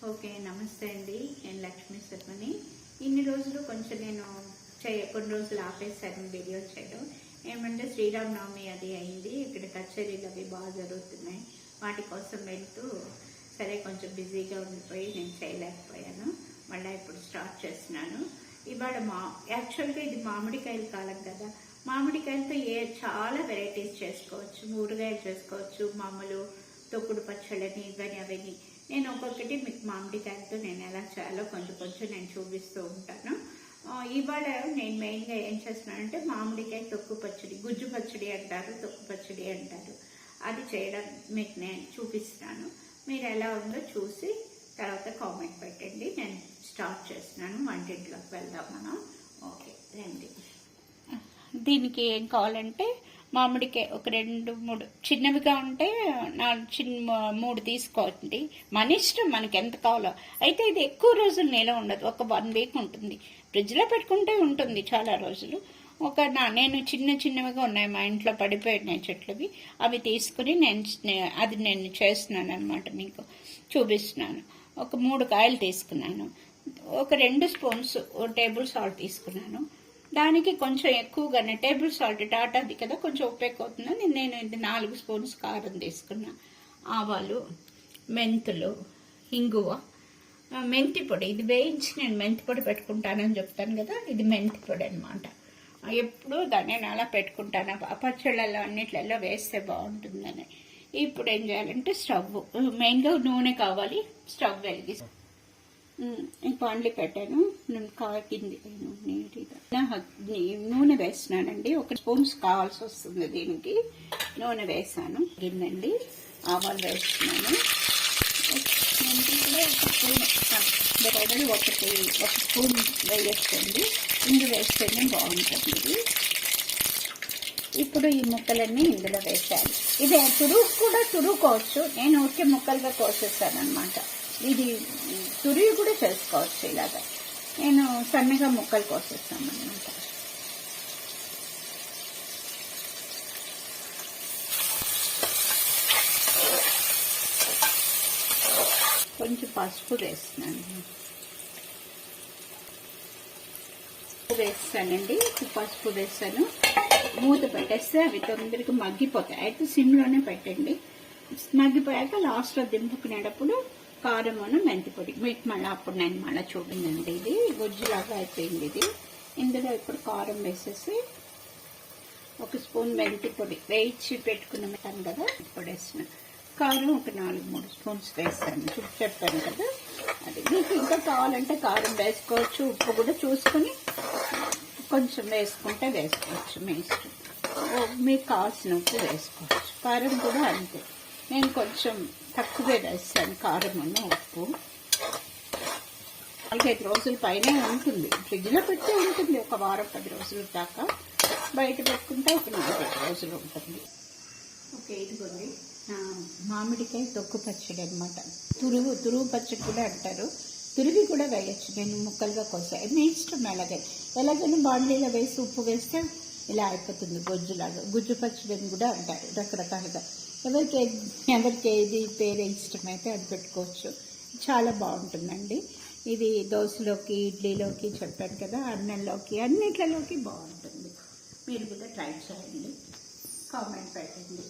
Okay, నమస్తే అండి. నేను లక్ష్మీ శర్మని. ఇన్ని రోజులు కొంచెం నేను కొన్ని రోజులు ఆపేశాను వీడియో చేయడం. ఏమంటే శ్రీరామనవమి అది అయింది, ఇక్కడ కచేరీలు అవి బాగా జరుగుతున్నాయి. వాటి కోసం వెళ్తూ సరే కొంచెం బిజీగా ఉండిపోయి నేను చేయలేకపోయాను. మళ్ళీ ఇప్పుడు స్టార్ట్ చేస్తున్నాను. ఇవాళ యాక్చువల్గా ఇది మామిడికాయల కాలం కదా, మామిడికాయలతో చాలా వెరైటీస్ చేసుకోవచ్చు. ఊరగాయలు చేసుకోవచ్చు, మామూలు తొక్కుడు పచ్చళ్ళని ఇవని అవని. నేను ఒక్కొక్కటి మీకు మామిడికాయలతో నేను ఎలా చేయాలో కొంచెం నేను చూపిస్తూ ఉంటాను. ఇవాళ నేను మెయిన్గా ఏం చేస్తున్నానంటే మామిడికాయ తొక్కు పచ్చడి, గుజ్జు పచ్చడి అంటారు, తొక్కు పచ్చడి అంటారు. అది చేయడం మీకు నేను చూపిస్తున్నాను. మీరు ఎలా ఉందో చూసి తర్వాత కామెంట్ పెట్టండి. నేను స్టార్ట్ చేస్తున్నాను. వంటింట్లోకి వెళ్దాం మనం. ఓకే రండి. దీనికి ఏం కావాలంటే మామిడికాయ ఒక 2-3 చిన్నవిగా ఉంటే 3 తీసుకోండి. మన ఇష్టం, మనకి ఎంత కావాలో. అయితే ఇది ఎక్కువ రోజులు నిల్వ ఉండదు, ఒక 1 వీక్ ఉంటుంది. ఫ్రిడ్జ్లో పెట్టుకుంటే ఉంటుంది చాలా రోజులు. నేను చిన్నవిగా ఉన్నాయి మా ఇంట్లో పడిపోయినాయి చెట్లవి, అవి తీసుకుని నేను చేస్తున్నాను అనమాట, మీకు చూపిస్తున్నాను. ఒక 3 కాయలు తీసుకున్నాను. ఒక 2 స్పూన్స్ టేబుల్ సాల్ట్ తీసుకున్నాను. దానికి కొంచెం ఎక్కువగానే టేబుల్ సాల్ట్ టాటాది కదా, కొంచెం ఉప్పు ఎక్కువ అవుతుందని నేను 4 స్పూన్స్ కారం తీసుకున్నా. ఆవాలు, మెంతులు, ఇంగువ, మెంతి పొడి. ఇది వేయించి నేను మెంతి పొడి పెట్టుకుంటానని చెప్తాను కదా, ఇది మెంతి పొడి అనమాట. ఎప్పుడు దాన్ని నేను అలా పెట్టుకుంటాను, పచ్చళ్ళల్లో అన్నిట్లలో వేస్తే బాగుంటుందని. ఇప్పుడు ఏం చేయాలంటే మెయిన్గా నూనె కావాలి. స్టవ్ వెలిగిస్తాను. పాండ్లీ పెట్టాను, నేను కాకింది నూనె వేస్తున్నానండి. 1 స్పూన్స్ కావాల్సి వస్తుంది దీనికి. నూనె వేసాను, గిన్నండి. ఆవాలు వేస్తున్నాను. కూడా 1 స్పూన్ వేయచ్చండి. ఇందు వేస్తేనే బాగుంటుంది ఇది. ఇప్పుడు ఈ ముక్కలన్నీ ఇందులో వేసాను. ఇది తురుకోవచ్చు, నేను ఊరికే ముక్కలుగా కోసేస్తాను అనమాట. ఇది తురిగి కూడా చేసుకోవచ్చు ఇలాగా. నేను సన్నగా ముక్కలు కోసేస్తాను అన్నమాట. కొంచెం పసుపు వేస్తున్నానండి. పసుపు వేస్తాను. మూత పెట్టేస్తే అవి తొందరగా మగ్గిపోతాయి. అయితే సిమ్లోనే పెట్టండి. మగ్గిపోయాక లాస్ట్లో దింపుకునేటప్పుడు కారమును మెంతి పొడి మీకు నేను మళ్ళీ చూడండి. ఇది గుజ్జులాగా అయిపోయింది ఇది. ఇందులో ఇప్పుడు కారం వేసేసి 1 స్పూన్ మెంతి పొడి వేయించి పెట్టుకున్నాను కదా, పొడి వేసిన కారం ఒక 4-3 స్పూన్స్ వేస్తాను. చెప్పాను కదా, అది మీకు ఇంకా కావాలంటే కారం వేసుకోవచ్చు. ఉప్పు కూడా చూసుకొని కొంచెం వేసుకుంటే వేసుకోవచ్చు, మీ ఇష్టం. మీకు కావాల్సిన ఉప్పు వేసుకోవచ్చు. కారం కూడా అంతే, నేను కొంచెం తక్కువే వేస్తాను కారమును ఉప్పు. 4-5 రోజుల పైనే ఉంటుంది, ఫ్రిడ్జ్లో పెట్టి ఉంటుంది. ఒక వారం 10 రోజుల దాకా. బయట పెట్టుకుంటే ఒక 4-5 రోజులు ఉంటుంది. ఓకే, ఇదిగోండి మామిడికాయ తొక్కు పచ్చడి అనమాట. తురుగు పచ్చడి కూడా అంటారు, తురిగి కూడా వేయచ్చు. నేను ముక్కలుగా కోసాను, మీ ఇష్టం. ఎలాగైనా బాండీలో వేసి ఉప్పు వేస్తే ఇలా అయిపోతుంది గొజ్జులాగా. గుజ్జు పచ్చడి అని కూడా అంటారు రకరకాలుగా. ఎవరికి ఏది పేరు ఇష్టమైతే అది పెట్టుకోవచ్చు. చాలా బాగుంటుందండి ఇది. దోశలోకి, ఇడ్లీలోకి చెప్పాను కదా, అన్నంలోకి, అన్నిట్లలోకి బాగుంటుంది. మీరు కూడా ట్రై చేయండి, కామెంట్ పెట్టండి.